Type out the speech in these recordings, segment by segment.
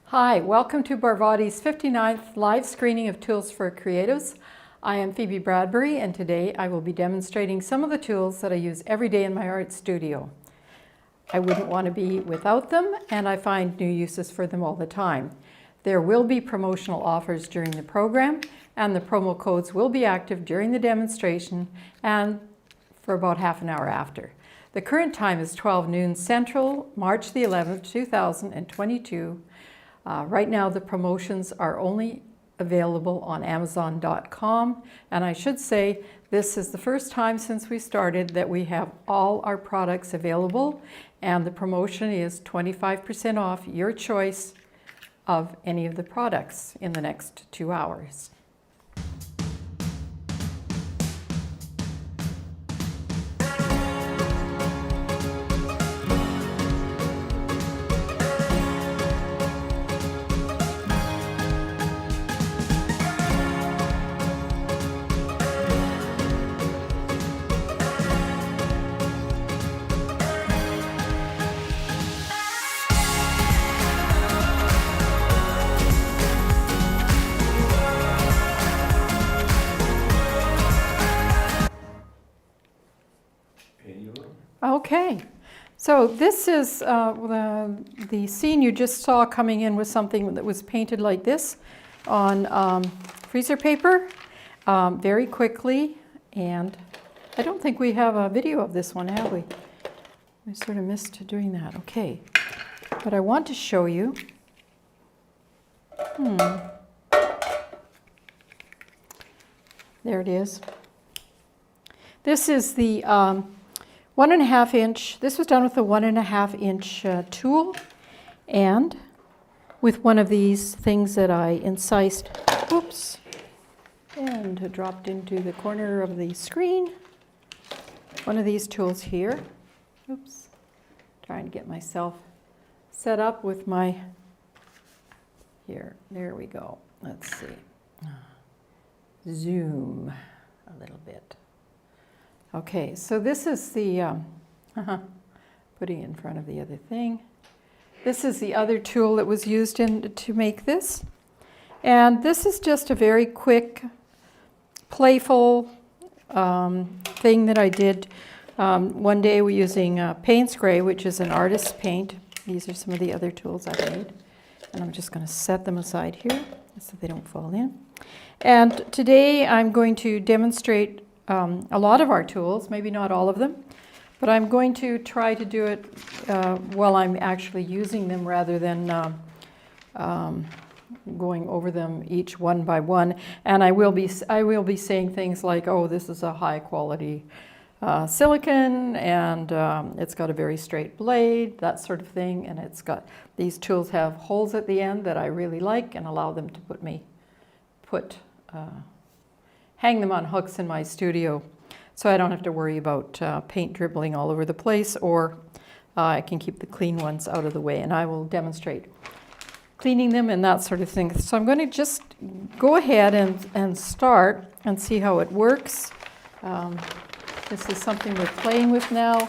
Hi, welcome to Barvotti's 59th live screening of Tools for Creatives. I am Phoebe Bradbury, and today I will be demonstrating some of the tools that I use every day in my art studio. I wouldn't want to be without them, and I find new uses for them all the time. There will be promotional offers during the program, and the promo codes will be active during the demonstration and for about half an hour after. The current time is 12 noon Central, March the 11th, 2022. Right now the promotions are only available on amzn.to, and I should say this is the first time since we started that we have all our products available, and the promotion is 25% off your choice of any of the products in the next 2 hours. Okay, so this is the scene you just saw coming in with something that was painted like this on freezer paper very quickly, and I don't think we have a video of this one, have we? I sort of missed doing that. Okay, but I want to show you. There it is. This is the 1.5 inch, this was done with a 1.5 inch tool, and with one of these things that I incised, oops, and dropped into the corner of the screen. One of these tools here, oops, trying to get myself set up with my, there we go, let's see, zoom a little bit. Okay, so this is the, putting it in front of the other thing. This is the other tool that was used to make this. And this is just a very quick, playful thing that I did. One day we're using paint spray, which is an artist's paint. These are some of the other tools I made. And I'm just going to set them aside here so they don't fall in. And today I'm going to demonstrate a lot of our tools, maybe not all of them, but I'm going to try to do it while I'm actually using them rather than going over them each one by one. And I will be saying things like, oh, this is a high quality silicone, and it's got a very straight blade, that sort of thing, and it's got, these tools have holes at the end that I really like and allow them to hang them on hooks in my studio, so I don't have to worry about paint dribbling all over the place, or I can keep the clean ones out of the way, and I will demonstrate cleaning them and that sort of thing. So I'm going to just go ahead and start and see how it works. This is something we're playing with now,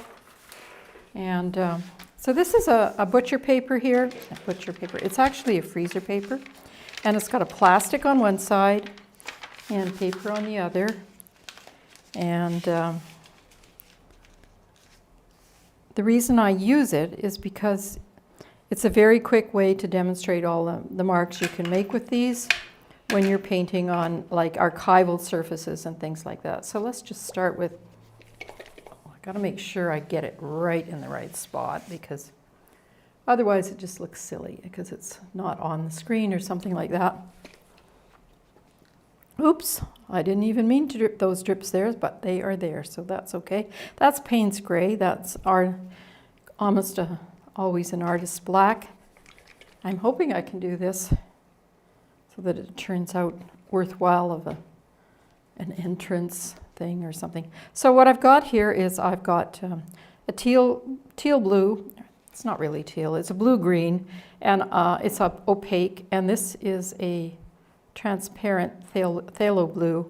and so this is a butcher paper here. It's actually a freezer paper, and it's got a plastic on one side and paper on the other, and the reason I use it is because it's a very quick way to demonstrate all the marks you can make with these when you're painting on like archival surfaces and things like that. So let's just start with, oh, I I've got to make sure I get it right in the right spot, because otherwise it just looks silly because it's not on the screen or something like that. Oops, I didn't even mean to drip those drips there, but they are there, so that's okay. That's Payne's Gray. That's almost always an artist's black. I'm hoping I can do this so that it turns out worthwhile of an entrance thing or something. So what I've got here is I've got a teal blue. It's not really teal, it's a blue-green, and it's opaque, and this is a transparent phthalo blue.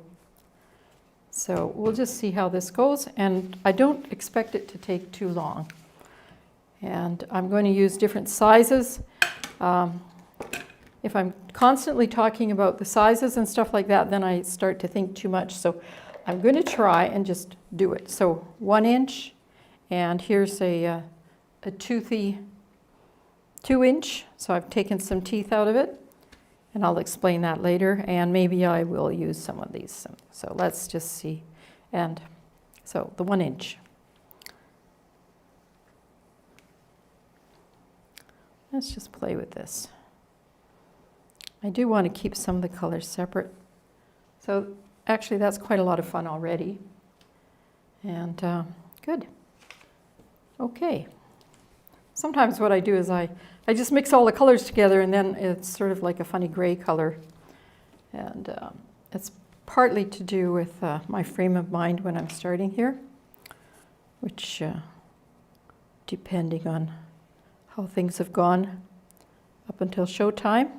So we'll just see how this goes, and I don't expect it to take too long. And I'm going to use different sizes. If I'm constantly talking about the sizes and stuff like that, then I start to think too much. So I'm going to try and just do it. So 1 inch, and here's a toothy 2 inch. So I've taken some teeth out of it, and I'll explain that later. And maybe I will use some of these. So let's just see. And so the 1 inch. Let's just play with this. I do want to keep some of the colors separate. So actually that's quite a lot of fun already. And good. Okay. Sometimes what I do is I just mix all the colors together, and then it's sort of like a funny gray color. And it's partly to do with my frame of mind when I'm starting here, which depending on how things have gone up until showtime,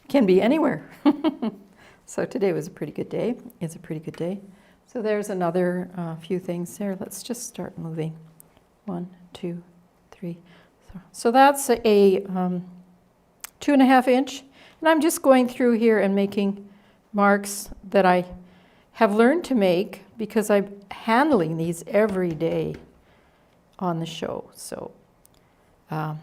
can be anywhere. So today was a pretty good day. It's a pretty good day. So there's another few things there. Let's just start moving. 1, 2, 3. So that's a 2.5 inch. And I'm just going through here and making marks that I have learned to make because I'm handling these every day on the show. So, oh,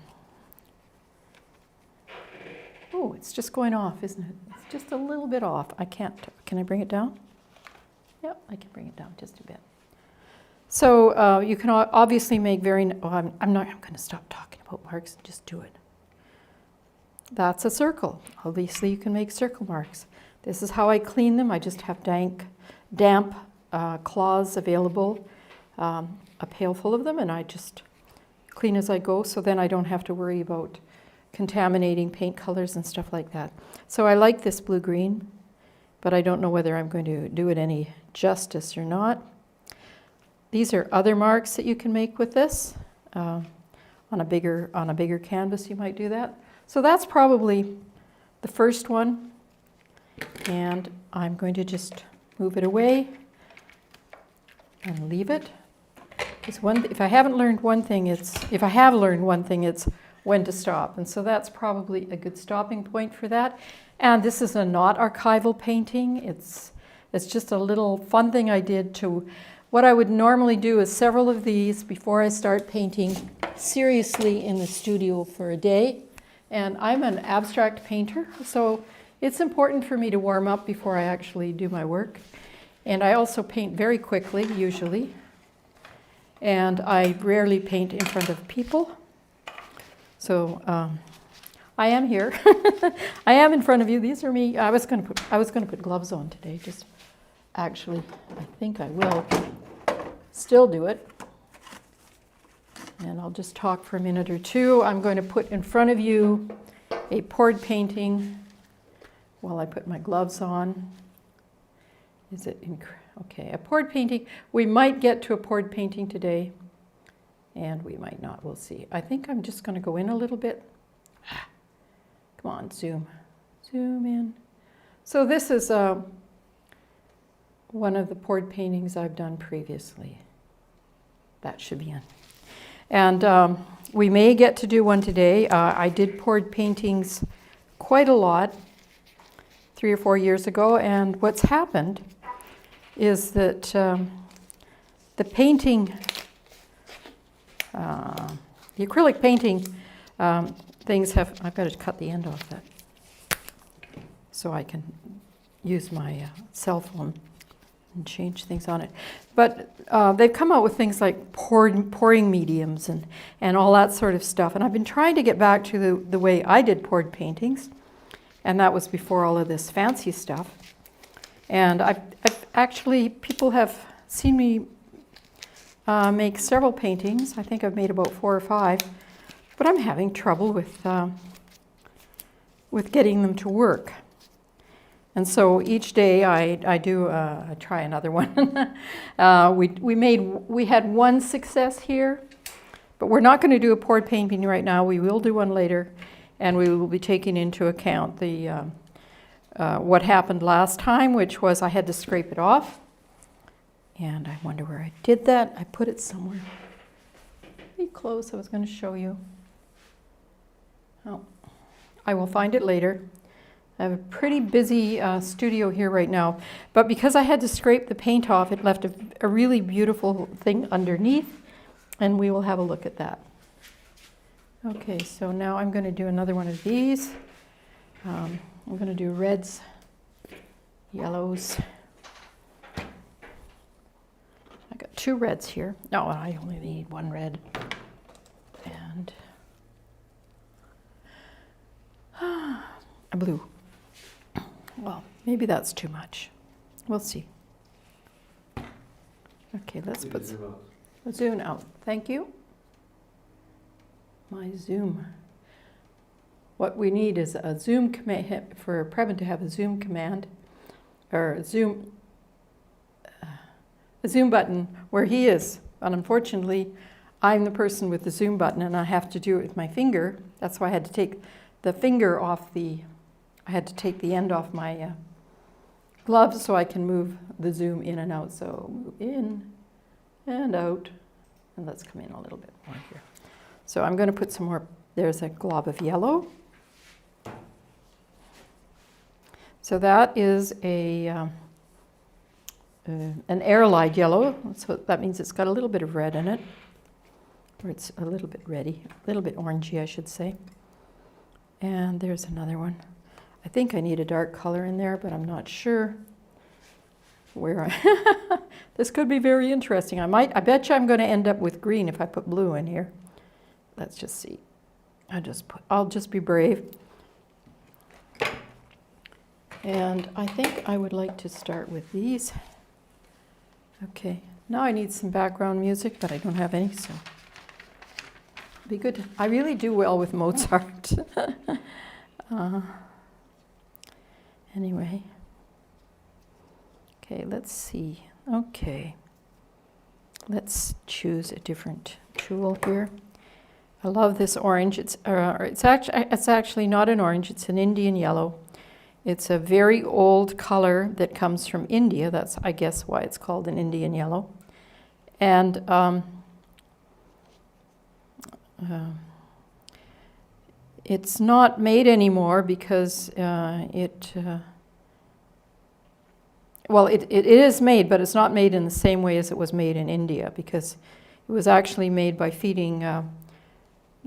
it's just going off, isn't it? It's just a little bit off. I can't, can I bring it down? Yep, I can bring it down just a bit. So you can obviously make very, I'm going to stop talking about marks and just do it. That's a circle. Obviously you can make circle marks. This is how I clean them. I just have damp cloths available, a pail full of them, and I just clean as I go, so then I don't have to worry about contaminating paint colors and stuff like that. So I like this blue-green, but I don't know whether I'm going to do it any justice or not. These are other marks that you can make with this. On a bigger canvas you might do that. So that's probably the first one, and I'm going to just move it away and leave it. If I haven't learned one thing, if I have learned one thing, it's when to stop. And so that's probably a good stopping point for that. And this is a not archival painting. It's just a little fun thing I did to, what I would normally do is several of these before I start painting seriously in the studio for a day. And I'm an abstract painter, so it's important for me to warm up before I actually do my work. And I also paint very quickly, usually. And I rarely paint in front of people. So I am here. I am in front of you. These are me. I was going to put gloves on today. Just actually, I think I will still do it. And I'll just talk for a minute or two. I'm going to put in front of you a poured painting while I put my gloves on. Is it okay? A poured painting. We might get to a poured painting today, and we might not. We'll see. I think I'm just going to go in a little bit. Come on, zoom in. So this is one of the poured paintings I've done previously. That should be in. And we may get to do one today. I did poured paintings quite a lot 3 or 4 years ago, and what's happened is that the painting, the acrylic painting things have, I've got to cut the end off that so I can use my cell phone and change things on it. But they've come out with things like pouring mediums and all that sort of stuff. And I've been trying to get back to the way I did poured paintings. And that was before all of this fancy stuff. And I've actually, people have seen me make several paintings. I think I've made about 4 or 5. But I'm having trouble with getting them to work. And so each day I try another one. We had one success here, but we're not going to do a poured painting right now. We will do one later, and we will be taking into account the what happened last time, which was I had to scrape it off. And I wonder where I did that. I put it somewhere pretty close. I was going to show you. Oh, I will find it later. I have a pretty busy studio here right now, but because I had to scrape the paint off, it left a really beautiful thing underneath, and we will have a look at that. Okay, so now I'm going to do another one of these. I'm going to do reds, yellows. I got 2 reds here. No, I only need 1 red. And a blue. Well, maybe that's too much. We'll see. Okay, let's put zoom out. Thank you. My zoom. What we need is a zoom command for Previn to have a zoom command, or a zoom button where he is. And unfortunately, I'm the person with the zoom button, and I have to do it with my finger. That's why I had to take the finger off I had to take the end off my glove so I can move the zoom in and out. So move in and out, and let's come in a little bit more here. So I'm going to put some more. There's a glob of yellow. So that is an airline yellow. So that means it's got a little bit of red in it, or it's a little bit reddy, a little bit orangey, I should say. And there's another one. I think I need a dark color in there, but I'm not sure where this could be very interesting. I bet you I'm going to end up with green if I put blue in here. Let's just see. I'll just be brave. And I think I would like to start with these. Okay, now I need some background music, but I don't have any, so it'd be good. I really do well with Mozart. Anyway, okay, let's see. Okay, let's choose a different tool here. I love this orange. It's actually not an orange. It's an Indian yellow. It's a very old color that comes from India. That's, I guess, why it's called an Indian yellow. And it's not made anymore because it is made, but it's not made in the same way as it was made in India, because it was actually made by feeding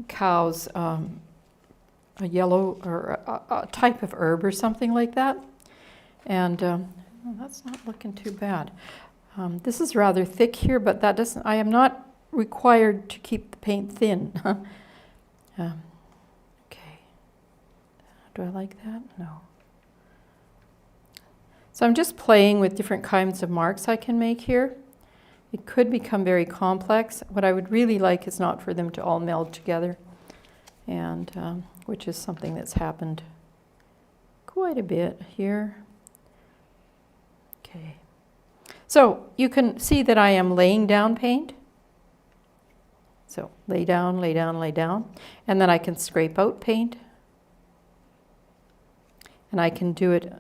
cows a yellow or a type of herb or something like that. And that's not looking too bad. This is rather thick here, but that doesn't. I am not required to keep the paint thin. Okay. Do I like that? No. So I'm just playing with different kinds of marks I can make here. It could become very complex. What I would really like is not for them to all meld together, and which is something that's happened quite a bit here. Okay. So you can see that I am laying down paint. So lay down, lay down, lay down. And then I can scrape out paint. And I can do it,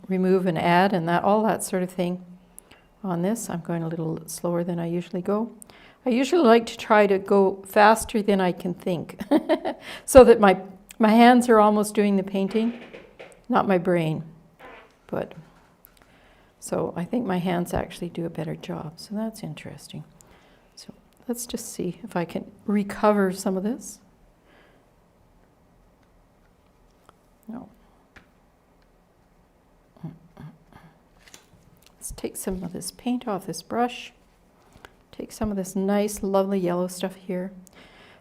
remove and add and all that sort of thing on this. I'm going a little slower than I usually go. I usually like to try to go faster than I can think so that my hands are almost doing the painting, not my brain. But so I think my hands actually do a better job. So that's interesting. So let's just see if I can recover some of this. No. Let's take some of this paint off this brush. Take some of this nice, lovely yellow stuff here.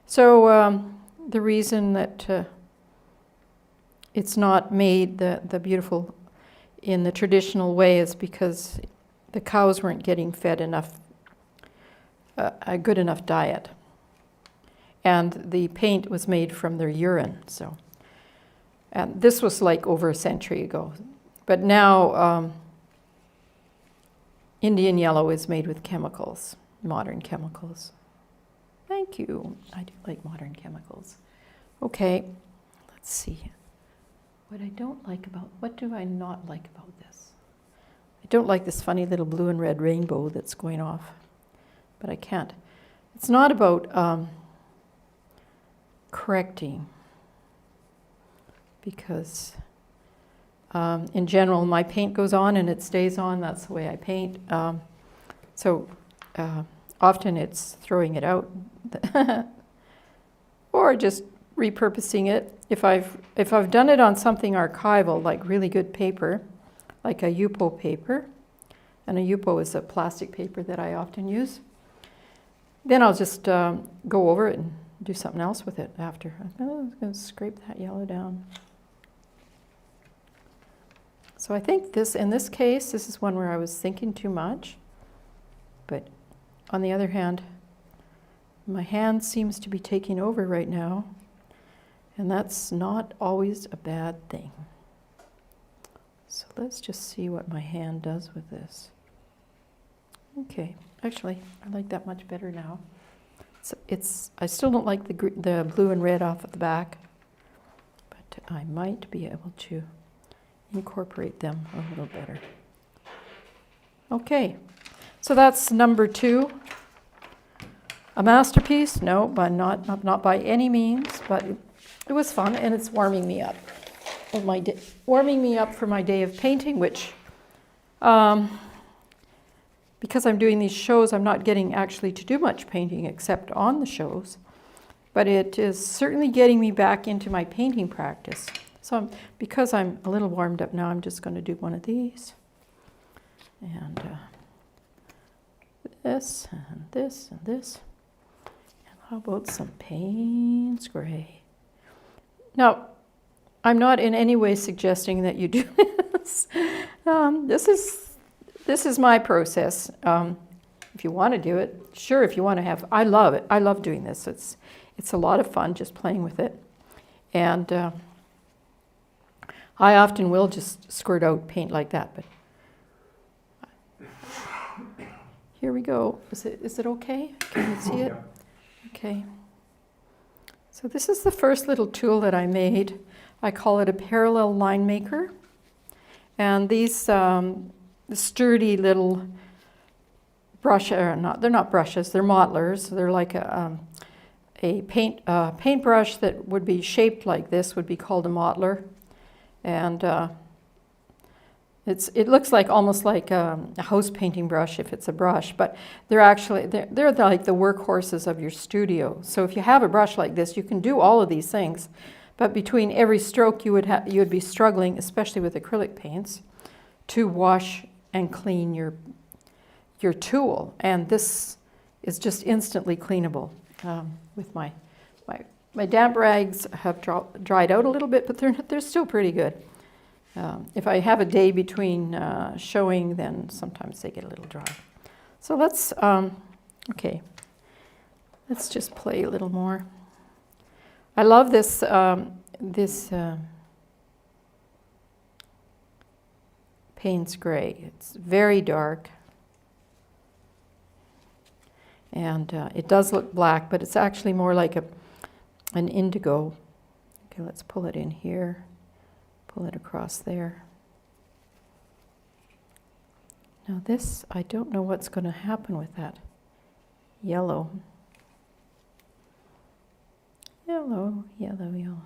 So the reason that it's not made the beautiful in the traditional way is because the cows weren't getting fed enough, a good enough diet. And the paint was made from their urine. So, and this was like over a century ago. But now Indian yellow is made with chemicals, modern chemicals. Thank you. I do like modern chemicals. Okay, let's see. What do I not like about this? I don't like this funny little blue and red rainbow that's going off, but I can't. It's not about correcting, because in general my paint goes on and it stays on. That's the way I paint. So often it's throwing it out or just repurposing it. If I've done it on something archival, like really good paper, like a Yupo paper, and a Yupo is a plastic paper that I often use, then I'll just go over it and do something else with it after. I'm going to scrape that yellow down. So I think in this case, this is one where I was thinking too much. But on the other hand, my hand seems to be taking over right now. And that's not always a bad thing. So let's just see what my hand does with this. Okay, actually, I like that much better now. So I still don't like the blue and red off of the back, but I might be able to incorporate them a little better. Okay, so that's number 2. A masterpiece? No, but not by any means, but it was fun, and it's warming me up. Warming me up for my day of painting, which, because I'm doing these shows, I'm not getting actually to do much painting except on the shows. But it is certainly getting me back into my painting practice. So because I'm a little warmed up now, I'm just going to do one of these. And this, and this, and this. And how about some Payne's Gray? Now, I'm not in any way suggesting that you do this. This is my process. If you want to do it, sure. If you want to have, I love it. I love doing this. It's a lot of fun just playing with it, and I often will just squirt out paint like that. But here we go. Is it okay? Can you see it? Okay. So this is the first little tool that I made. I call it a parallel line maker. And these sturdy little they're not brushes, they're modelers. They're like a paintbrush that would be shaped like this would be called a modeler. And it looks like almost like a house painting brush if it's a brush, but they're like the workhorses of your studio. So if you have a brush like this, you can do all of these things, but between every stroke you would be struggling, especially with acrylic paints, to wash and clean your tool. And this is just instantly cleanable. With my damp rags have dried out a little bit, but they're still pretty good. If I have a day between showing, then sometimes they get a little dry. So let's just play a little more. I love this Payne's Gray. It's very dark, and it does look black, but it's actually more like an indigo. Okay, let's pull it in here. Pull it across there. Now this, I don't know what's going to happen with that yellow. Yellow, yellow, yellow.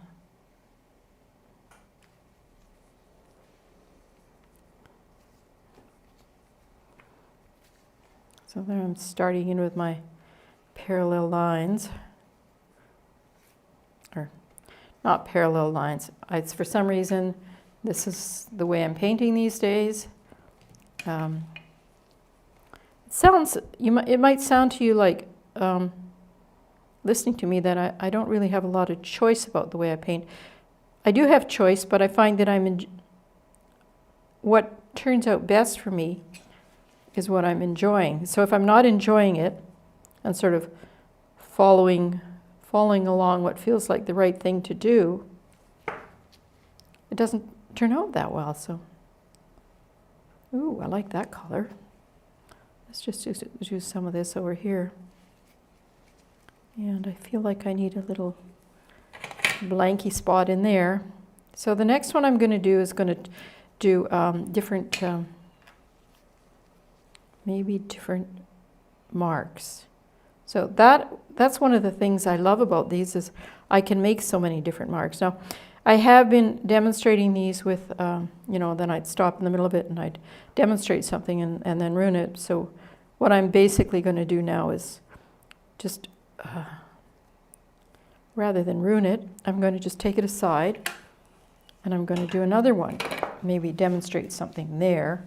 So there I'm starting in with my parallel lines. Or not parallel lines. It's for some reason, this is the way I'm painting these days. It might sound to you like, listening to me, that I don't really have a lot of choice about the way I paint. I do have choice, but I find that what turns out best for me is what I'm enjoying. So if I'm not enjoying it and sort of following along what feels like the right thing to do, it doesn't turn out that well. So, ooh, I like that color. Let's just use some of this over here. And I feel like I need a little blanky spot in there. So the next one I'm going to do is going to do different, maybe different marks. So that's one of the things I love about these, is I can make so many different marks. Now, I have been demonstrating these with, then I'd stop in the middle of it and I'd demonstrate something and then ruin it. So what I'm basically going to do now is just, rather than ruin it, I'm going to just take it aside and I'm going to do another one. Maybe demonstrate something there,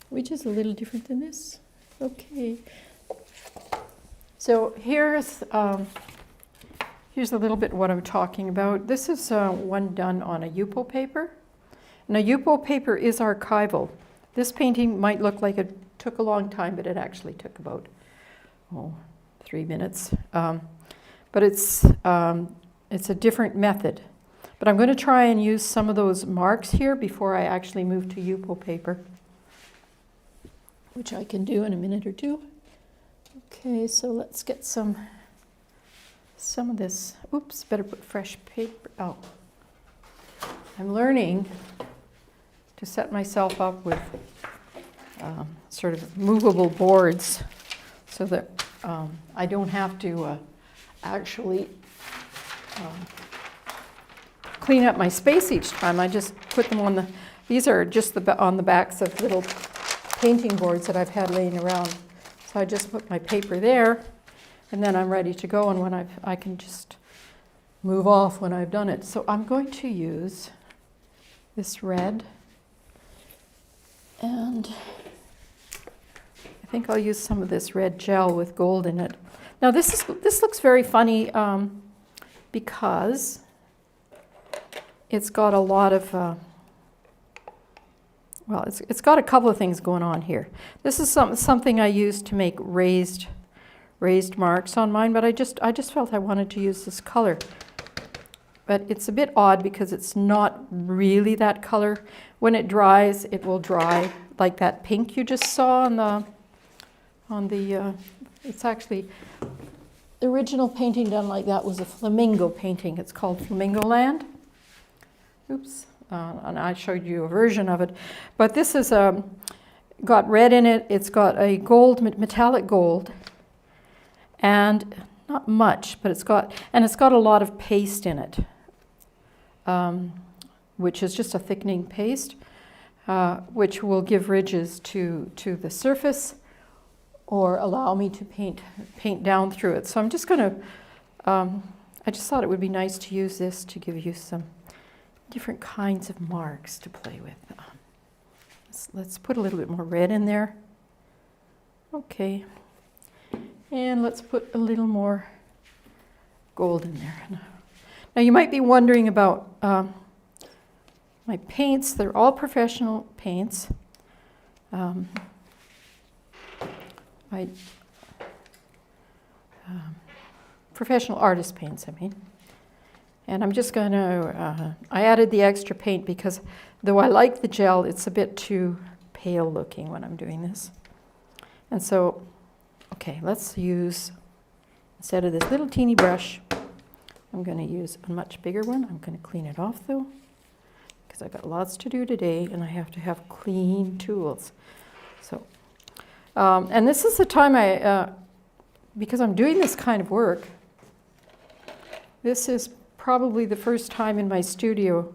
which is a little different than this. Okay. So here's a little bit what I'm talking about. This is one done on a Yupo paper. And a Yupo paper is archival. This painting might look like it took a long time, but it actually took about 3 minutes. But it's a different method. But I'm going to try and use some of those marks here before I actually move to Yupo paper, which I can do in a minute or two. Okay, so let's get some of this. Oops, better put fresh paper. Oh, I'm learning to set myself up with sort of movable boards so that I don't have to actually clean up my space each time. I just put them on these are just on the backs of little painting boards that I've had laying around. So I just put my paper there, and then I'm ready to go, and when I can just move off when I've done it. So I'm going to use this red, and I think I'll use some of this red gel with gold in it. Now this looks very funny because it's got a lot of it's got a couple of things going on here. This is something I used to make raised marks on mine, but I just felt I wanted to use this color. But it's a bit odd because it's not really that color. When it dries, it will dry like that pink you just saw on the it's actually, the original painting done like that was a flamingo painting. It's called Flamingo Land. Oops. And I showed you a version of it. But this is got red in it. It's got a gold, metallic gold. And not much, but it's got a lot of paste in it, which is just a thickening paste, which will give ridges to the surface or allow me to paint down through it. So I'm just going to, I just thought it would be nice to use this to give you some different kinds of marks to play with. Let's put a little bit more red in there. Okay. And let's put a little more gold in there. Now you might be wondering about my paints. They're all professional paints. Professional artist paints, I mean. And I'm just going to, I added the extra paint because though I like the gel, it's a bit too pale looking when I'm doing this. And so, okay, let's use, instead of this little teeny brush, I'm going to use a much bigger one. I'm going to clean it off though, because I've got lots to do today and I have to have clean tools. So, and this is the time because I'm doing this kind of work, this is probably the first time in my studio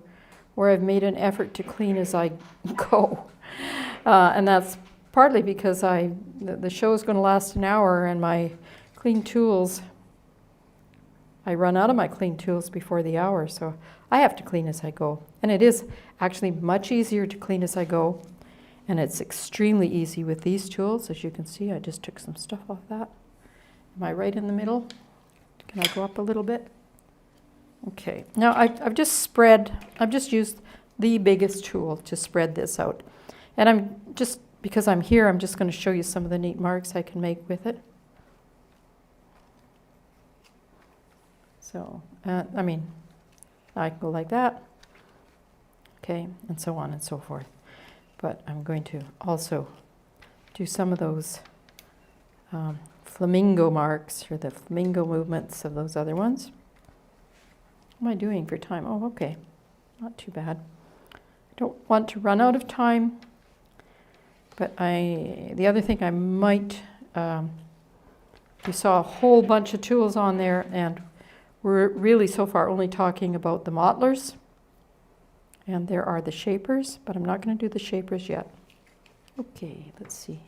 where I've made an effort to clean as I go. And that's partly because the show is going to last an hour and my clean tools, I run out of my clean tools before the hour, so I have to clean as I go. And it is actually much easier to clean as I go And it's extremely easy with these tools. As you can see, I just took some stuff off that. Am I right in the middle? Can I go up a little bit? Okay, now I've just used the biggest tool to spread this out. And because I'm here, I'm just going to show you some of the neat marks I can make with it. So, I can go like that, okay, and so on and so forth. But I'm going to also do some of those flamingo marks, or the flamingo movements of those other ones. What am I doing for time? Oh, okay, not too bad. I don't want to run out of time, but the other thing I might, you saw a whole bunch of tools on there, and we're really so far only talking about the mottlers. And there are the shapers, but I'm not going to do the shapers yet. Okay, let's see.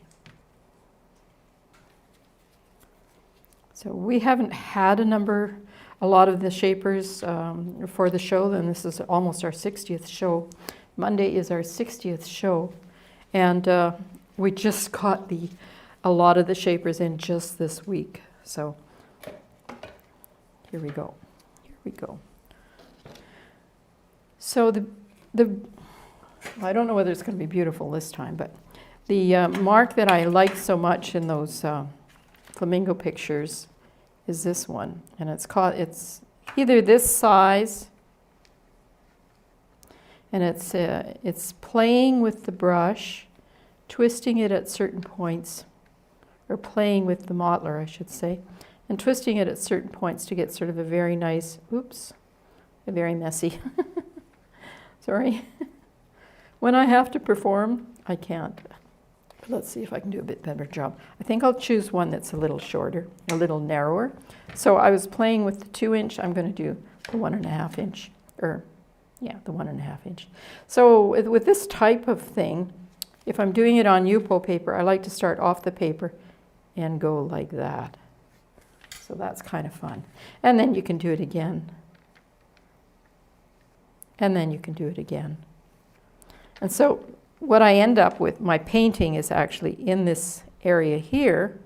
So we haven't had a lot of the shapers for the show, and this is almost our 60th show. Monday is our 60th show, and we just got a lot of the shapers in just this week. So here we go. Here we go. So I don't know whether it's going to be beautiful this time, but the mark that I like so much in those flamingo pictures is this one, and it's either this size, and it's playing with the brush, twisting it at certain points, or playing with the mottler, I should say, and twisting it at certain points to get sort of a very nice, a very messy. Sorry. When I have to perform, I can't. Let's see if I can do a bit better job. I think I'll choose one that's a little shorter, a little narrower. So I was playing with the 2-inch. I'm going to do the 1.5 inch, the 1.5 inch. So with this type of thing, if I'm doing it on Yupo paper, I like to start off the paper and go like that. So that's kind of fun. And then you can do it again. And then you can do it again. And so what I end up with, my painting is actually in this area here.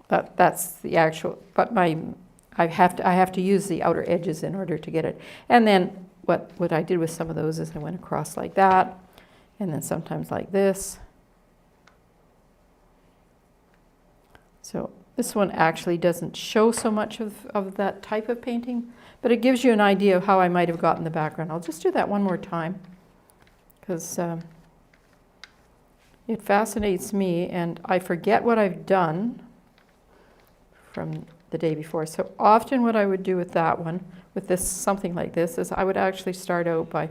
That's the actual, but I have to use the outer edges in order to get it. And then what I did with some of those is I went across like that, and then sometimes like this. So this one actually doesn't show so much of that type of painting, but it gives you an idea of how I might have gotten the background. I'll just do that one more time, because it fascinates me, and I forget what I've done from the day before. So often what I would do with that one, with this, something like this, is I would actually start out by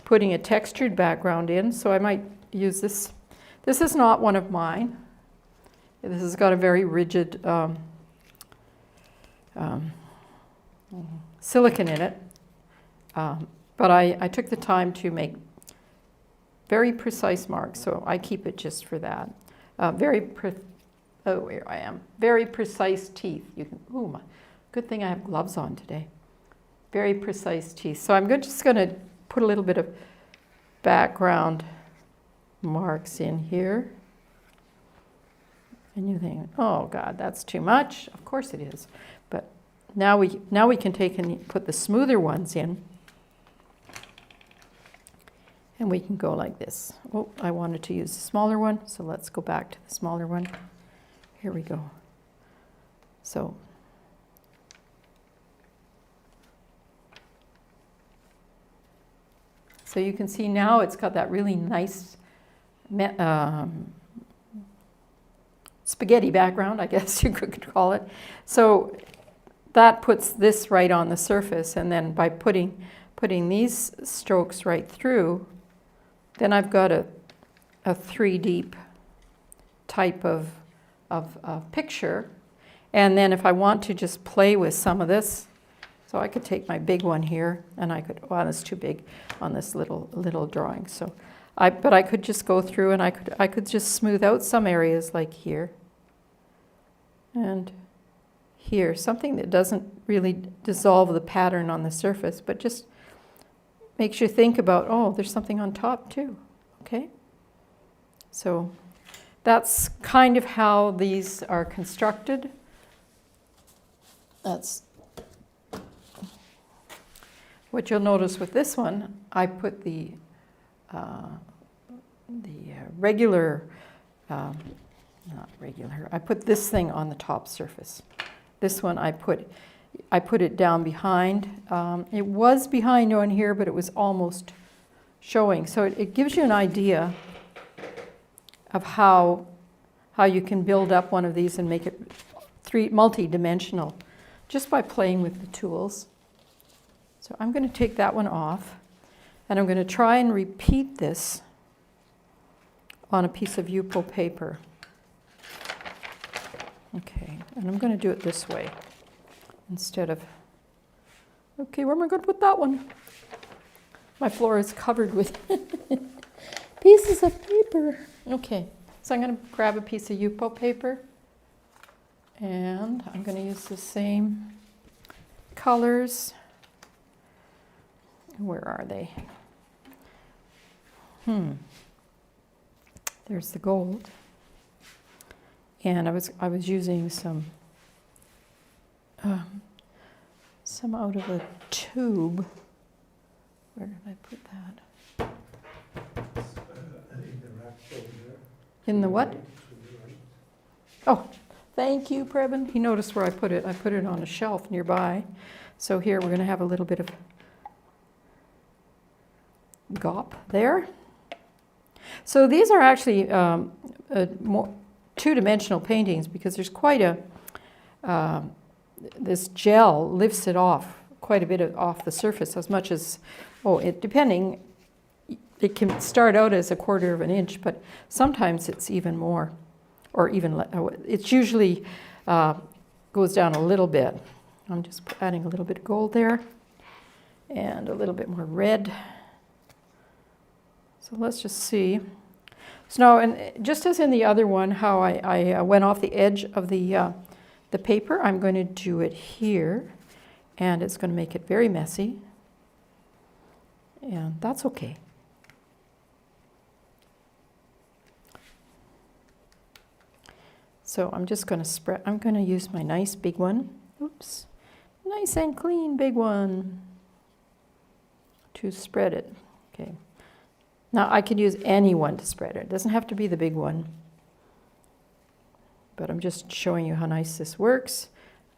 putting a textured background in. So I might use this. This is not one of mine. This has got a very rigid silicone in it, but I took the time to make very precise marks, so I keep it just for that. Here I am. Very precise teeth. Good thing I have gloves on today. Very precise teeth. So I'm just going to put a little bit of background marks in here. And you think, oh God, that's too much. Of course it is. But now we can take and put the smoother ones in. And we can go like this. Oh, I wanted to use the smaller one, so let's go back to the smaller one. Here we go. So you can see now it's got that really nice spaghetti background, I guess you could call it. So that puts this right on the surface, and then by putting these strokes right through, then I've got a 3D type of picture. And then if I want to just play with some of this, so I could take my big one here, and I could, well, that's too big on this little drawing. So but I could just go through, and I could just smooth out some areas like here and here, something that doesn't really dissolve the pattern on the surface, but just makes you think about, oh, there's something on top too, okay? So that's kind of how these are constructed. That's what you'll notice with this one. I put the regular, not regular, I put this thing on the top surface. This one I put it down behind. It was behind on here, but it was almost showing. So it gives you an idea of how you can build up one of these and make it multi-dimensional just by playing with the tools. So I'm going to take that one off, and I'm going to try and repeat this on a piece of Yupo paper. Okay, and I'm going to do it this way instead of, okay, where am I going to put that one? My floor is covered with pieces of paper. Okay, so I'm going to grab a piece of Yupo paper, and I'm going to use the same colors. Where are they? There's the gold. And I was using some out of a tube. Where did I put that? In the rack over there. In the what? To the right. Oh, thank you, Preben. He noticed where I put it. I put it on a shelf nearby. So here we're going to have a little bit of gop there. So these are actually more two-dimensional paintings because there's quite a, this gel lifts it off, quite a bit off the surface, as much as, depending, it can start out as 1/4 of an inch, but sometimes it's even more, or even, it's usually goes down a little bit. I'm just adding a little bit of gold there, and a little bit more red. So let's just see. So now, and just as in the other one, how I went off the edge of the paper, I'm going to do it here, and it's going to make it very messy, and that's okay. So I'm just going to spread, I'm going to use my nice big one, oops, nice and clean big one to spread it, okay. Now I could use any one to spread it. It doesn't have to be the big one. But I'm just showing you how nice this works,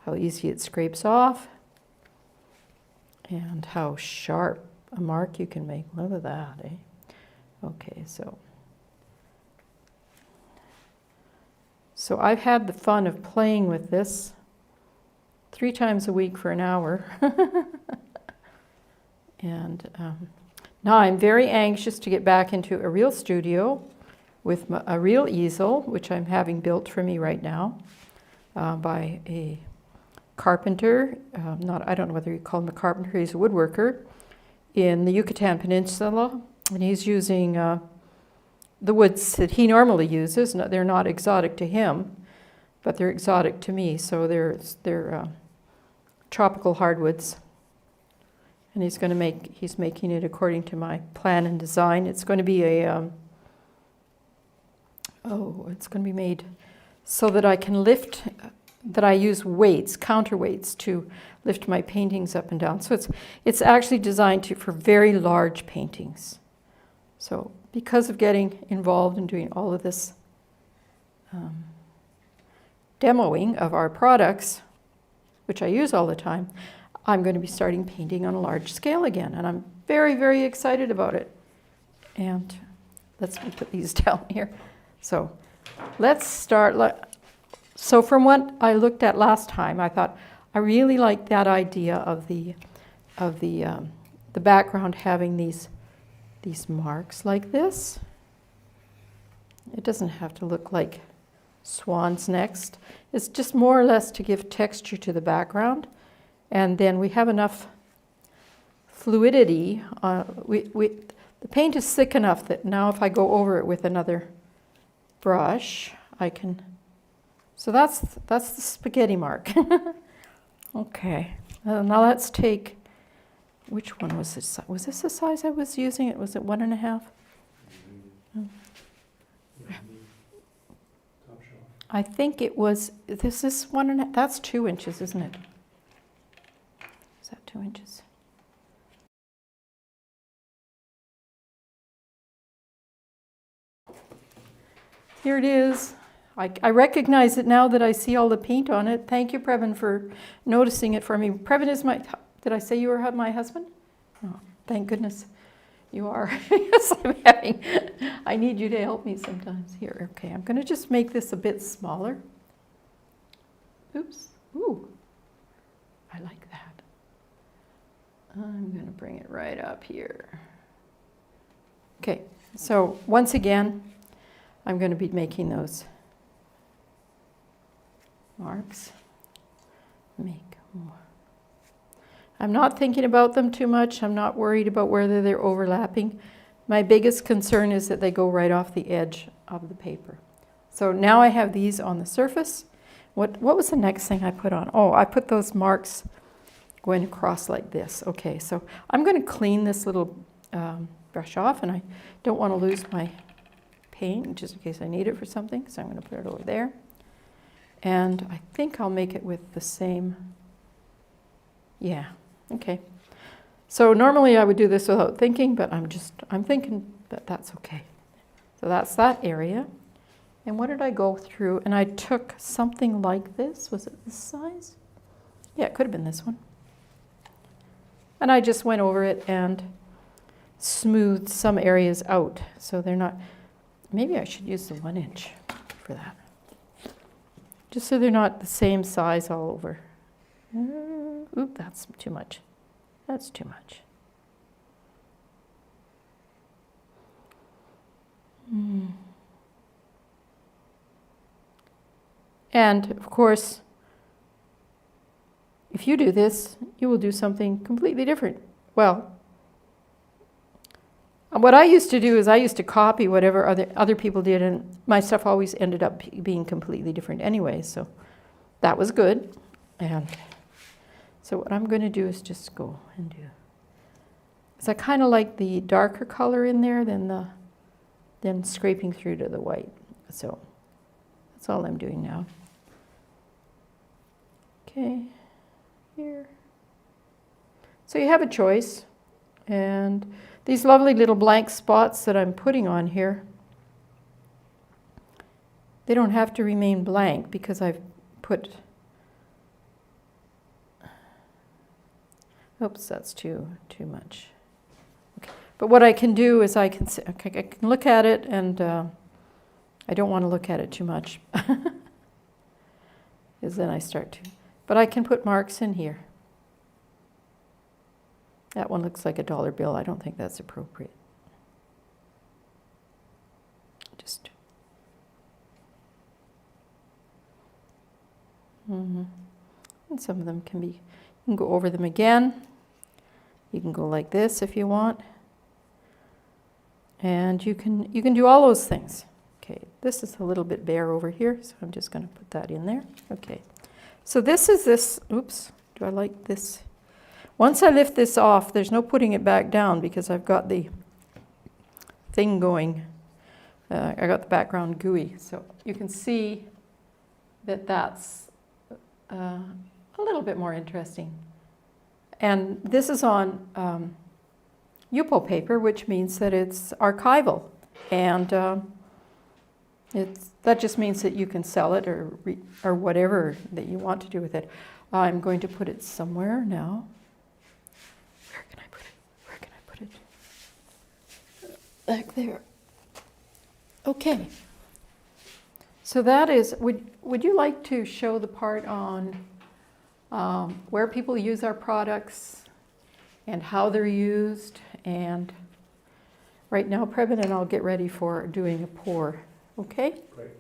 how easy it scrapes off, and how sharp a mark you can make. Look at that, eh? Okay, so I've had the fun of playing with this 3 times a week for an hour. And now I'm very anxious to get back into a real studio with a real easel, which I'm having built for me right now by a carpenter. I don't know whether you call him a carpenter, he's a woodworker in the Yucatan Peninsula. And he's using the woods that he normally uses. No, they're not exotic to him, but they're exotic to me. So they're tropical hardwoods. And he's making it according to my plan and design. It's going to be it's going to be made so that I can lift, that I use weights, counterweights to lift my paintings up and down. So it's actually designed for very large paintings. So because of getting involved in doing all of this demoing of our products, which I use all the time, I'm going to be starting painting on a large scale again, and I'm very, very excited about it. And let's put these down here. So let's start. So from what I looked at last time, I thought I really liked that idea of the background having these marks like this. It doesn't have to look like swan's necks. It's just more or less to give texture to the background. And then we have enough fluidity. The paint is thick enough that now if I go over it with another brush, I can So that's the spaghetti mark. Okay, now let's take, which one was this? Was this the size I was using? Was it 1.5? Top shelf. I think it was, this is 1.5, that's 2 inches, isn't it? Is that 2 inches? Here it is. I recognize it now that I see all the paint on it. Thank you, Previn, for noticing it for me. Previn is my, did I say you were my husband? Oh, thank goodness you are. Yes, I need you to help me sometimes. Here, okay, I'm going to just make this a bit smaller. Oops, ooh, I like that. I'm going to bring it right up here. Okay, so once again, I'm going to be making those marks. Make more. I'm not thinking about them too much. I'm not worried about whether they're overlapping. My biggest concern is that they go right off the edge of the paper. So now I have these on the surface. What was the next thing I put on? Oh, I put those marks going across like this. Okay, so I'm going to clean this little brush off, and I don't want to lose my paint just in case I need it for something, so I'm going to put it over there. And I think I'll make it with the same, yeah, okay. So normally I would do this without thinking, but I'm thinking that that's okay. So that's that area. And what did I go through? And I took something like this. Was it this size? Yeah, it could have been this one. And I just went over it and smoothed some areas out so they're not, maybe I should use the 1 inch for that. Just so they're not the same size all over. Oop, that's too much. That's too much. And of course, if you do this, you will do something completely different. Well, what I used to do is I used to copy whatever other people did, and my stuff always ended up being completely different anyway, so that was good. And so what I'm going to do is just go and do, because I kind of like the darker color in there than scraping through to the white. So that's all I'm doing now. Okay, here. So you have a choice, and these lovely little blank spots that I'm putting on here, they don't have to remain blank because I've put, oops, that's too much. Okay. But what I can do is I can look at it, and I don't want to look at it too much, because then I start to, but I can put marks in here. That one looks like a dollar bill. I don't think that's appropriate. Just. And some of them you can go over them again. You can go like this if you want. And you can do all those things. Okay, this is a little bit bare over here, so I'm just going to put that in there. Okay. So this is this, oops, do I like this? Once I lift this off, there's no putting it back down because I've got the thing going. I got the background gooey. So you can see that that's a little bit more interesting. And this is on Yupo paper, which means that it's archival. And that just means that you can sell it or whatever that you want to do with it. I'm going to put it somewhere now. Back there. Okay. So that is, would you like to show the part on where people use our products and how they're used? And right now, Previn and I'll get ready for doing a pour. Okay? Great.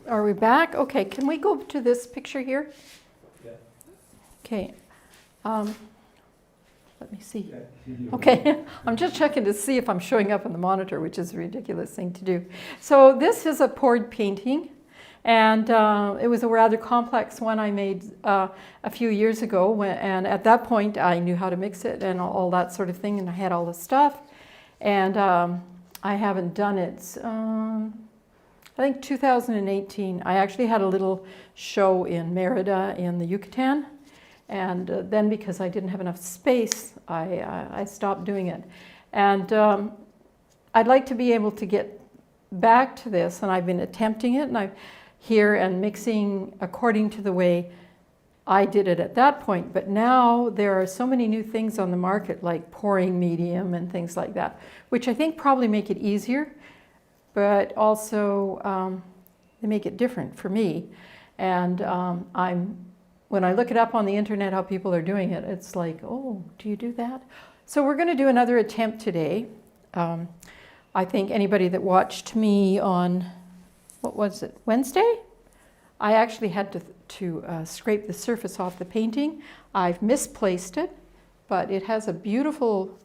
Are we back? Okay, can we go to this picture here? Yeah. Okay. Let me see. Yeah. Okay, I'm just checking to see if I'm showing up on the monitor, which is a ridiculous thing to do. So this is a poured painting, and it was a rather complex one I made a few years ago, and at that point I knew how to mix it and all that sort of thing, and I had all the stuff, and I haven't done it. I think 2018, I actually had a little show in Merida in the Yucatan, and then because I didn't have enough space, I stopped doing it. And I'd like to be able to get back to this, and I've been attempting it, and I'm here and mixing according to the way I did it at that point. But now there are so many new things on the market, like pouring medium and things like that, which I think probably make it easier, but also they make it different for me. And when I look it up on the internet how people are doing it, it's like, oh, do you do that? So we're going to do another attempt today. I think anybody that watched me on, what was it, Wednesday? I actually had to scrape the surface off the painting. I've misplaced it, but it has a beautiful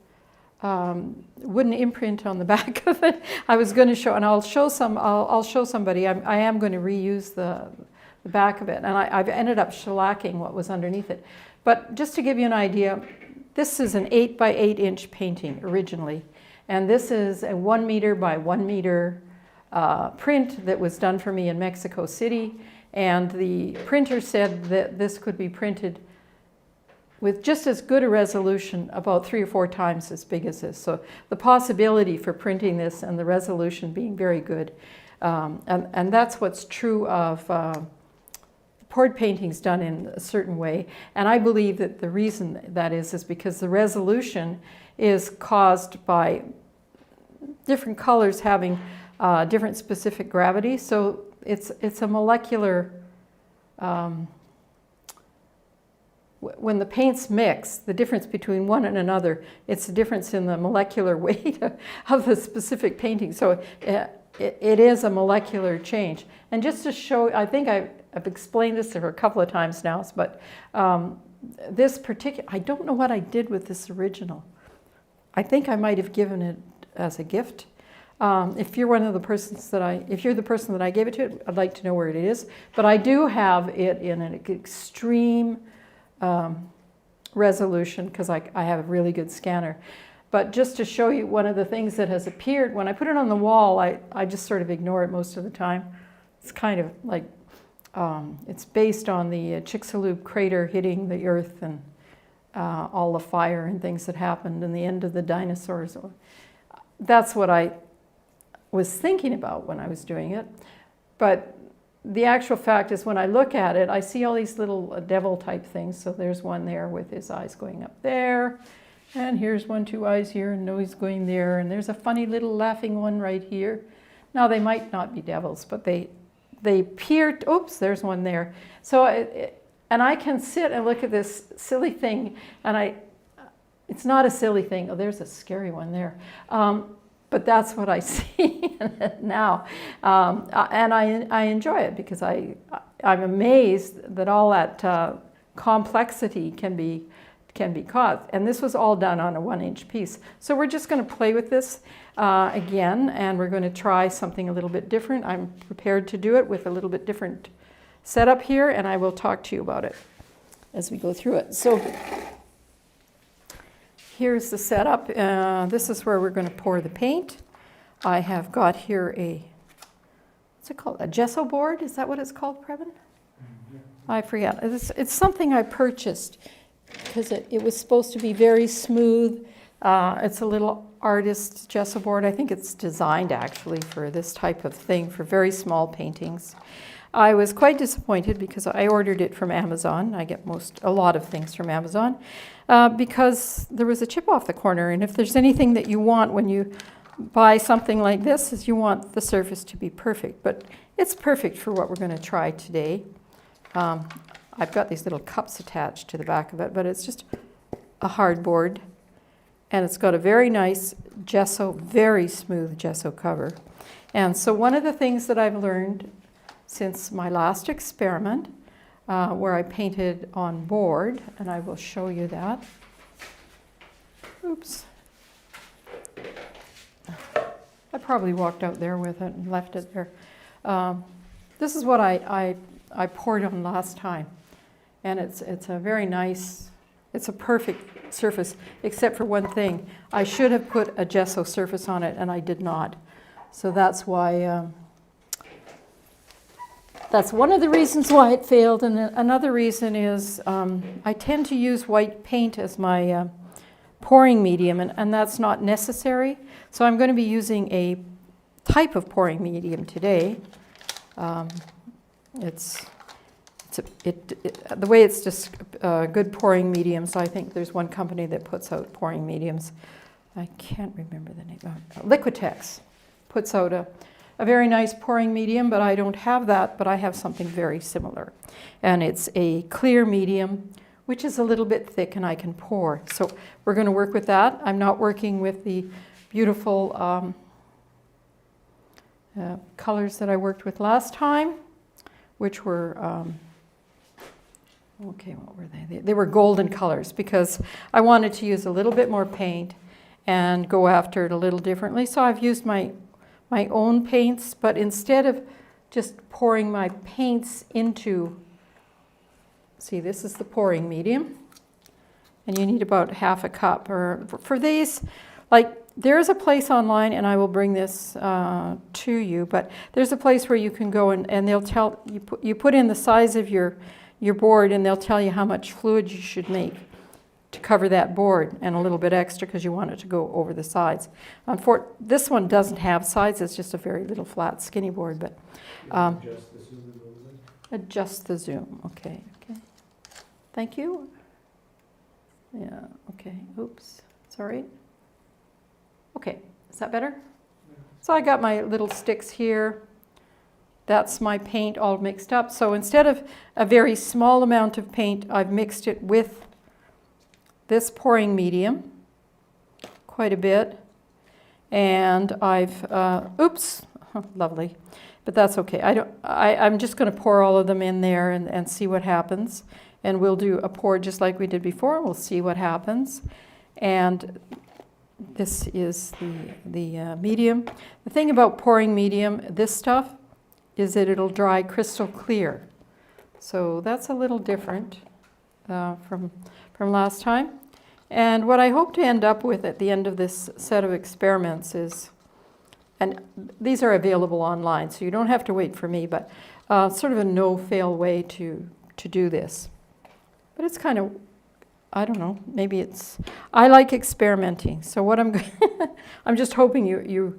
wooden imprint on the back of it. I was going to show, and I'll show somebody. I am going to reuse the back of it, and I've ended up shellacking what was underneath it. But just to give you an idea, this is an 8 by 8 inch painting originally, and this is a 1 meter by 1 meter print that was done for me in Mexico City, and the printer said that this could be printed with just as good a resolution, about 3 or 4 times as big as this. So the possibility for printing this and the resolution being very good, and that's what's true of poured paintings done in a certain way. And I believe that the reason that is because the resolution is caused by different colors having different specific gravity. So it's a molecular, when the paints mix, the difference between one and another, it's the difference in the molecular weight of the specific painting. So it is a molecular change. And just to show, I think I've explained this a couple of times now, but this particular, I don't know what I did with this original. I think I might have given it as a gift. If you're one of the persons if you're the person that I gave it to, I'd like to know where it is. But I do have it in an extreme resolution because I have a really good scanner. But just to show you one of the things that has appeared, when I put it on the wall, I just sort of ignore it most of the time. It's kind of like, it's based on the Chicxulub crater hitting the earth and all the fire and things that happened and the end of the dinosaurs. That's what I was thinking about when I was doing it. But the actual fact is when I look at it, I see all these little devil type things. So there's one there with his eyes going up there. And here's 1, 2 eyes here and nose going there. And there's a funny little laughing one right here. Now they might not be devils, but they appear, oops, there's one there. So, and I can sit and look at this silly thing, and it's not a silly thing. Oh, there's a scary one there. But that's what I see now. And I enjoy it because I'm amazed that all that complexity can be caused. And this was all done on a 1 inch piece. So we're just going to play with this again, and we're going to try something a little bit different. I'm prepared to do it with a little bit different setup here, and I will talk to you about it as we go through it. So here's the setup. This is where we're going to pour the paint. I have got here what's it called? A gesso board? Is that what it's called, Preben? I forget. It's something I purchased because it was supposed to be very smooth. It's a little artist gesso board. I think it's designed actually for this type of thing, for very small paintings. I was quite disappointed because I ordered it from Amazon. I get a lot of things from Amazon because there was a chip off the corner. And if there's anything that you want when you buy something like this, is you want the surface to be perfect. But it's perfect for what we're going to try today. I've got these little cups attached to the back of it, but it's just a hard board. And it's got a very nice gesso, very smooth gesso cover. And so one of the things that I've learned since my last experiment where I painted on board, and I will show you that. Oops. I probably walked out there with it and left it there. This is what I poured on last time, and it's a very nice, it's a perfect surface, except for one thing. I should have put a gesso surface on it, and I did not. So that's why, that's one of the reasons why it failed. And another reason is I tend to use white paint as my pouring medium, and that's not necessary. So I'm going to be using a type of pouring medium today. The way it's just good pouring mediums, I think there's one company that puts out pouring mediums. I can't remember the name. Liquitex puts out a very nice pouring medium, but I don't have that, but I have something very similar. And it's a clear medium, which is a little bit thick, and I can pour. So we're going to work with that. I'm not working with the beautiful colors that I worked with last time, which were, okay, what were they? They were golden colors, because I wanted to use a little bit more paint and go after it a little differently. So I've used my own paints, but instead of just pouring my paints into, see, this is the pouring medium, and you need about half a cup. Or for these, like, there's a place online, and I will bring this to you, but there's a place where you can go and they'll tell you put in the size of your board, and they'll tell you how much fluid you should make to cover that board, and a little bit extra because you want it to go over the sides. This one doesn't have sides, it's just a very little flat skinny board, but Adjust the zoom a little bit. adjust the zoom. Okay. Thank you. Yeah, okay. Oops, sorry. Okay, is that better? So I got my little sticks here. That's my paint all mixed up. So instead of a very small amount of paint, I've mixed it with this pouring medium quite a bit. And I've, oops, lovely, but that's okay. I'm just going to pour all of them in there and see what happens. And we'll do a pour just like we did before. We'll see what happens. And this is the medium. The thing about pouring medium, this stuff, is that it'll dry crystal clear. So that's a little different from last time. And what I hope to end up with at the end of this set of experiments is, and these are available online, so you don't have to wait for me, but sort of a no-fail way to do this. But it's kind of, I don't know, maybe it's, I like experimenting. So what I'm just hoping you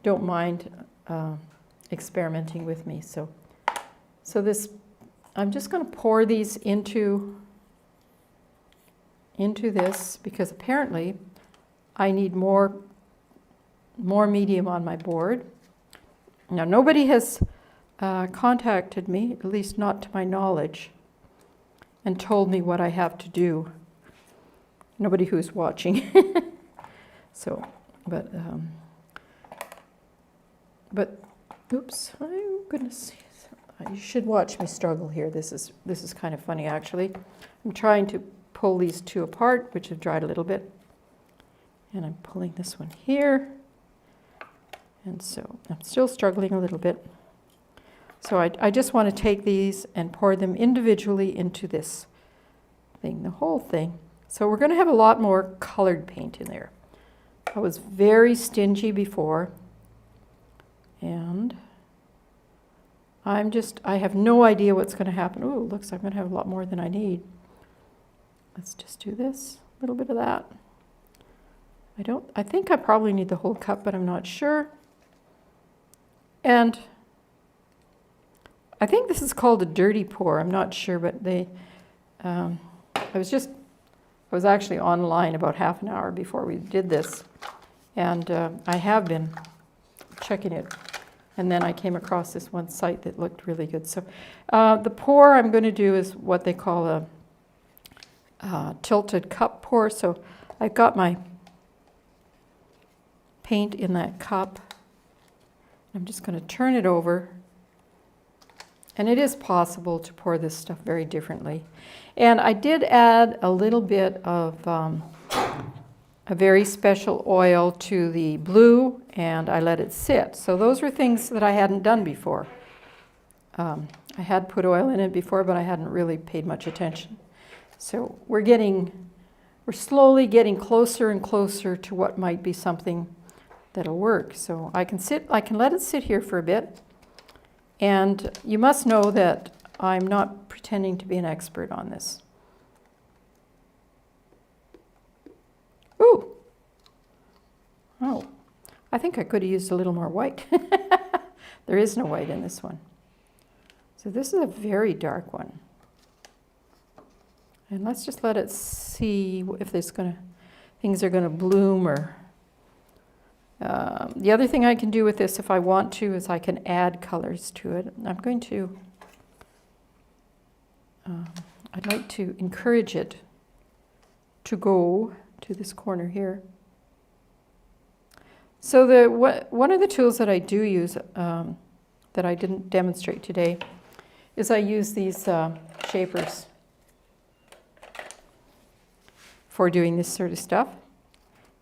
don't mind experimenting with me. So this, I'm just going to pour these into this, because apparently I need more medium on my board. Now, nobody has contacted me, at least not to my knowledge, and told me what I have to do. Nobody who's watching. So, but oops, oh goodness, you should watch me struggle here. This is kind of funny, actually. I'm trying to pull these two apart, which have dried a little bit, and I'm pulling this one here, and so I'm still struggling a little bit. So I just want to take these and pour them individually into this thing, the whole thing. So we're going to have a lot more colored paint in there. I was very stingy before, and I have no idea what's going to happen. Oh, looks like I'm going to have a lot more than I need. Let's just do this, a little bit of that. I think I probably need the whole cup, but I'm not sure. And I think this is called a dirty pour. I'm not sure, but I was actually online about half an hour before we did this, and I have been checking it, and then I came across this one site that looked really good. So the pour I'm going to do is what they call a tilted cup pour. So I've got my paint in that cup. I'm just going to turn it over And it is possible to pour this stuff very differently. And I did add a little bit of a very special oil to the blue, and I let it sit. So those were things that I hadn't done before. I had put oil in it before, but I hadn't really paid much attention. So we're slowly getting closer and closer to what might be something that'll work. So I can let it sit here for a bit. And you must know that I'm not pretending to be an expert on this. Ooh. Oh, I think I could have used a little more white. There is no white in this one. So this is a very dark one. And let's just let it see if things are gonna bloom or... the other thing I can do with this if I want to is I can add colors to it. I'm going to, I'd like to encourage it to go to this corner here. So one of the tools that I do use that I didn't demonstrate today is I use these shapers for doing this sort of stuff.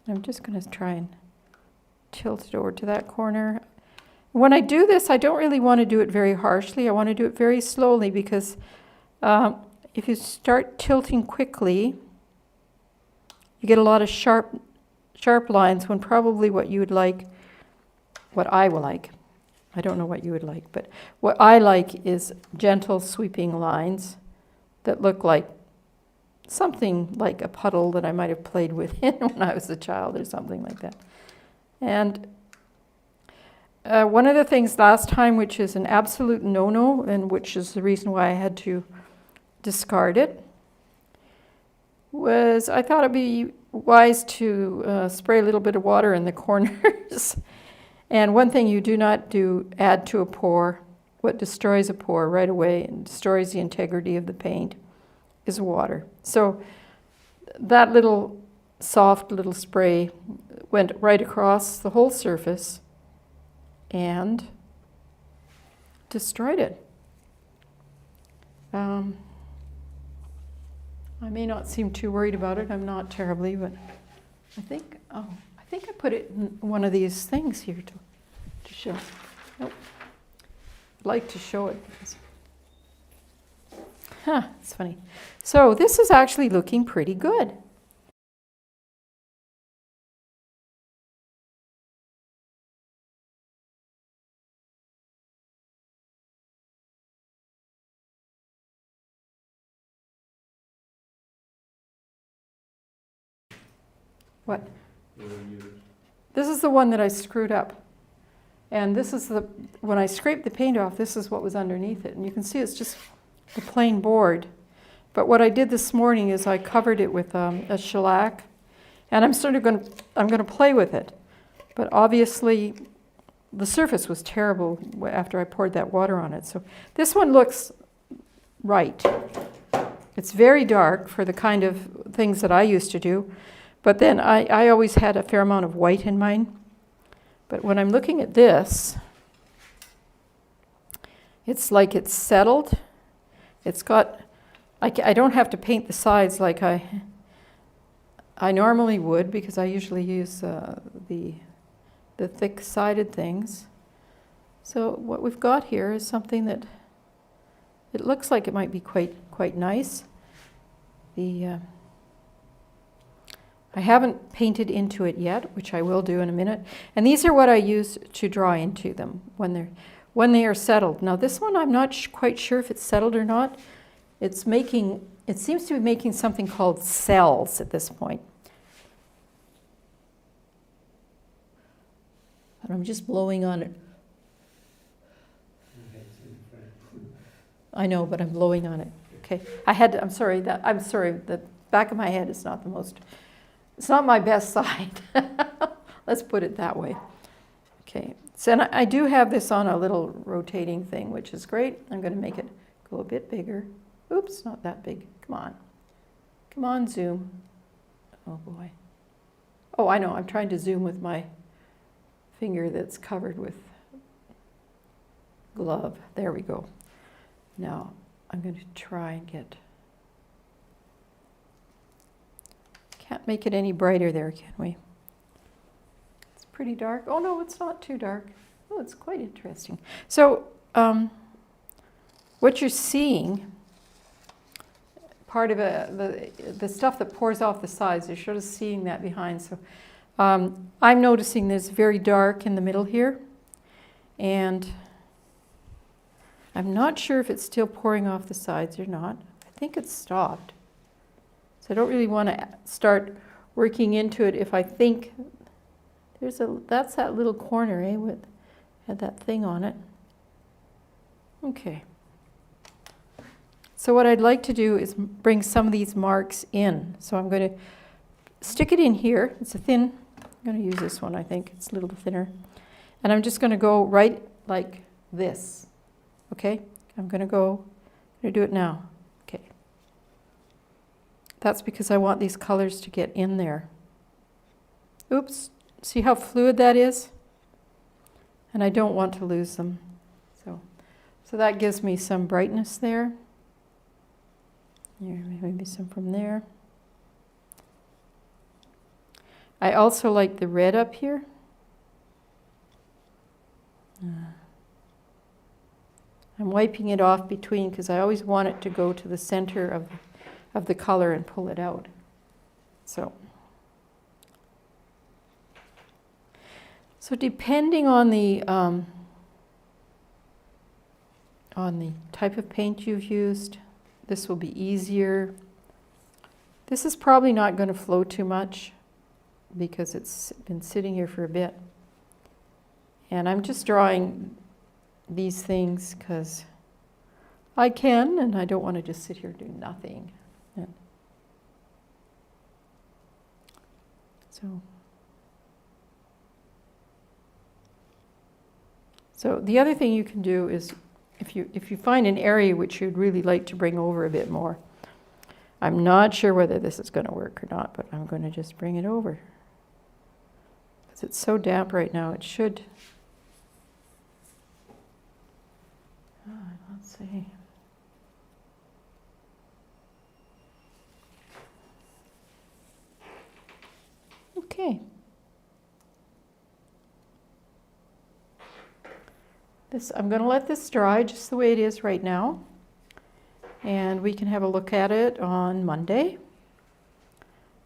I'm just going to try and tilt it over to that corner. When I do this, I don't really want to do it very harshly. I want to do it very slowly because if you start tilting quickly, you get a lot of sharp lines when probably what you would like, what I will like, I don't know what you would like, but what I like is gentle sweeping lines that look like something like a puddle that I might have played with when I was a child or something like that. And one of the things last time, which is an absolute no-no, and which is the reason why I had to discard it, was I thought it'd be wise to spray a little bit of water in the corners. And one thing you do not add to a pour, what destroys a pour right away and destroys the integrity of the paint, is water. So that little soft little spray went right across the whole surface and destroyed it. I may not seem too worried about it. I'm not terribly, but I think I put it in one of these things here to show. Nope. I'd like to show it because, it's funny. So this is actually looking pretty good. What? This is the one that I screwed up. And this is when I scraped the paint off, this is what was underneath it. And you can see it's just a plain board. But what I did this morning is I covered it with a shellac. And I'm going to play with it. But obviously, the surface was terrible after I poured that water on it. So this one looks right. It's very dark for the kind of things that I used to do. But then I always had a fair amount of white in mine. But when I'm looking at this, it's like it's settled. It's got, I don't have to paint the sides like I normally would, because I usually use the thick-sided things. So what we've got here is something that it looks like it might be quite nice. I haven't painted into it yet, which I will do in a minute. And these are what I use to draw into them when they are settled. Now this one, I'm not quite sure if it's settled or not. It seems to be making something called cells at this point. And I'm just blowing on it. I know, but I'm blowing on it. Okay. I'm sorry, the back of my head is not the most, it's not my best side. Let's put it that way. Okay, so and I do have this on a little rotating thing, which is great. I'm going to make it go a bit bigger. Oops, not that big. Come on. Come on, zoom. Oh, boy. Oh, I know. I'm trying to zoom with my finger that's covered with glove. There we go. Now, I'm going to try and get... Can't make it any brighter there, can we? It's pretty dark. Oh, no, it's not too dark. Oh, it's quite interesting. So, what you're seeing, part of the stuff that pours off the sides, you're sort of seeing that behind. So, I'm noticing this very dark in the middle here. And I'm not sure if it's still pouring off the sides or not. I think it's stopped. So I don't really want to start working into it if I think that's that little corner, with had that thing on it. Okay. So what I'd like to do is bring some of these marks in. So I'm going to stick it in here. It's a thin, I'm going to use this one, I think. It's a little thinner. And I'm just going to go right like this. Okay? I'm going to do it now. Okay. That's because I want these colors to get in there. Oops. See how fluid that is? And I don't want to lose them. So that gives me some brightness there. Here, maybe some from there. I also like the red up here. I'm wiping it off between because I always want it to go to the center of the color and pull it out. So depending on the type of paint you've used, this will be easier. This is probably not going to flow too much because it's been sitting here for a bit. And I'm just drawing these things because I can, and I don't want to just sit here and do nothing. And so the other thing you can do is if you find an area which you'd really like to bring over a bit more, I'm not sure whether this is going to work or not, but I'm going to just bring it over. Because it's so damp right now, it should. Let's see. Okay. I'm going to let this dry just the way it is right now. And we can have a look at it on Monday.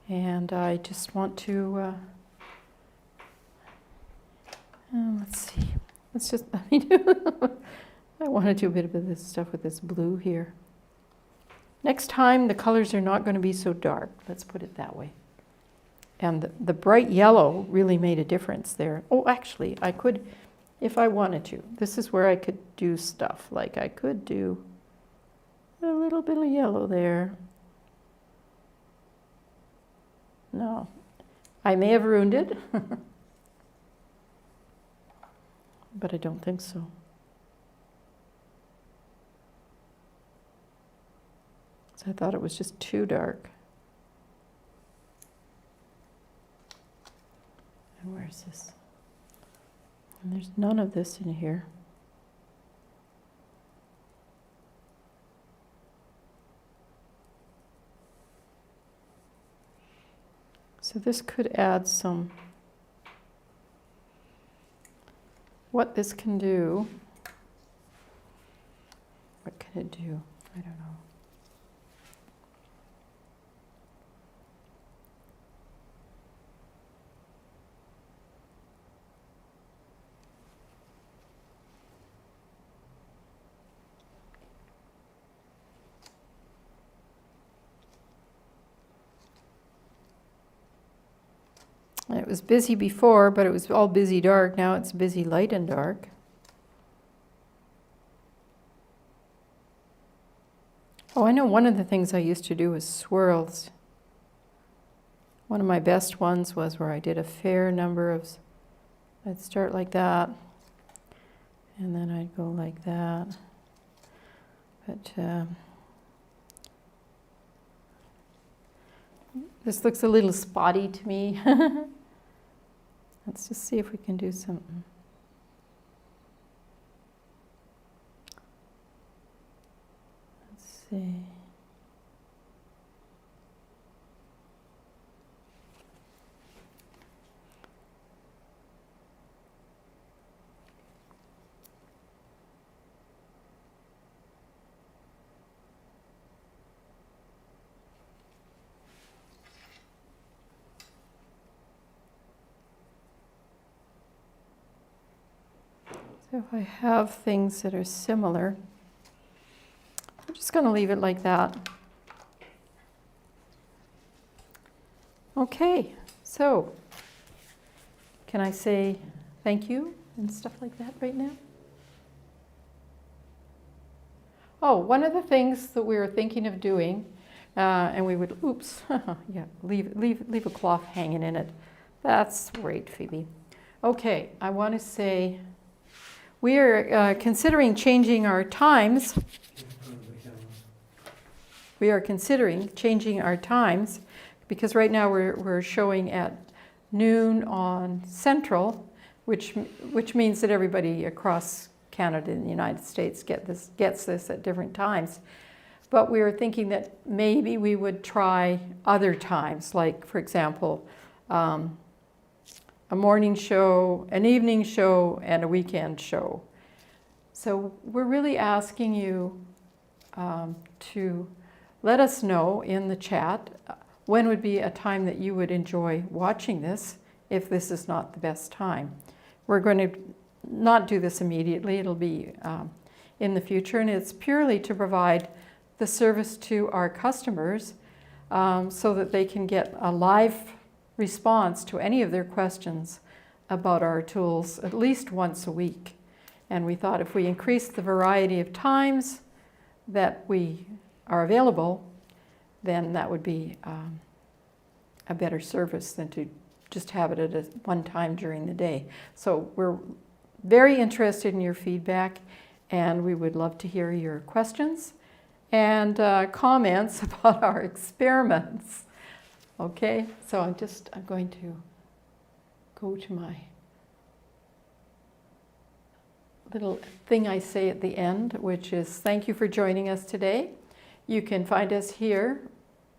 And I just want to, let's see. I want to do a bit of this stuff with this blue here. Next time, the colors are not going to be so dark. Let's put it that way. And the bright yellow really made a difference there. Oh, actually, I could, if I wanted to. This is where I could do stuff. Like I could do a little bit of yellow there. No, I may have ruined it, but I don't think so. So I thought it was just too dark. And where's this? And there's none of this in here. So this could add some, what this can do, what can it do? I don't know. It was busy before, but it was all busy dark. Now it's busy light and dark. Oh, I know one of the things I used to do was swirls. One of my best ones was where I did a fair number of, I'd start like that, and then I'd go like that. But this looks a little spotty to me. Let's just see if we can do something. see. So if I have things that are similar, I'm just going to leave it like that. Okay, so can I say thank you and stuff like that right now? Oh, one of the things that we were thinking of doing, and we would, oops, yeah, leave a cloth hanging in it. That's great, Phoebe. Okay, I want to say we are considering changing our times. We are considering changing our times because right now we're showing at noon on Central, which means that everybody across Canada and the United States gets this at different times. But we were thinking that maybe we would try other times, like, for example, a morning show, an evening show, and a weekend show. So we're really asking you to let us know in the chat when would be a time that you would enjoy watching this if this is not the best time. We're going to not do this immediately. It'll be in the future, and it's purely to provide the service to our customers so that they can get a live response to any of their questions about our tools at least once a week. And we thought if we increase the variety of times that we are available, then that would be a better service than to just have it at one time during the day. So we're very interested in your feedback, and we would love to hear your questions and comments about our experiments. Okay, so I'm going to go to my little thing I say at the end, which is thank you for joining us today. You can find us here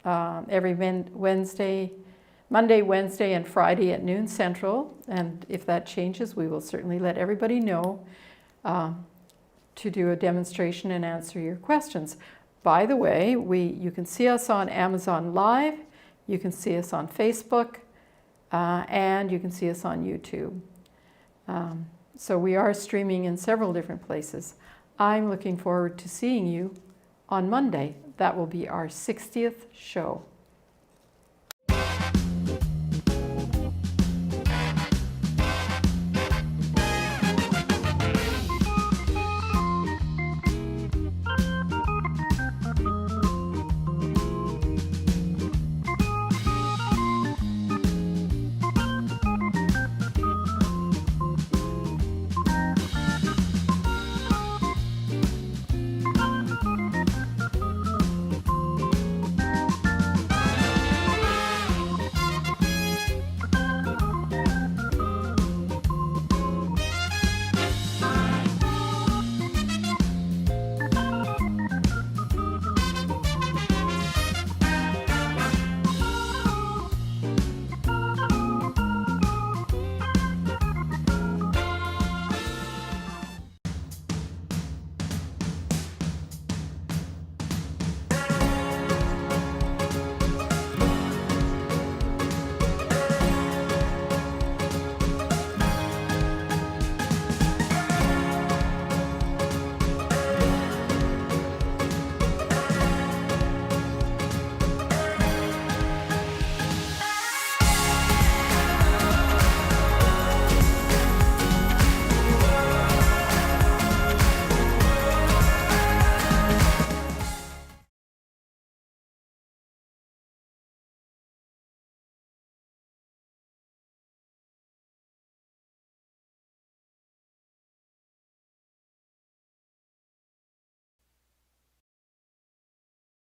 every Monday, Wednesday, and Friday at noon Central. And if that changes, we will certainly let everybody know to do a demonstration and answer your questions. By the way, you can see us on Amazon Live, you can see us on Facebook, and you can see us on YouTube. So we are streaming in several different places. I'm looking forward to seeing you on Monday. That will be our 60th show.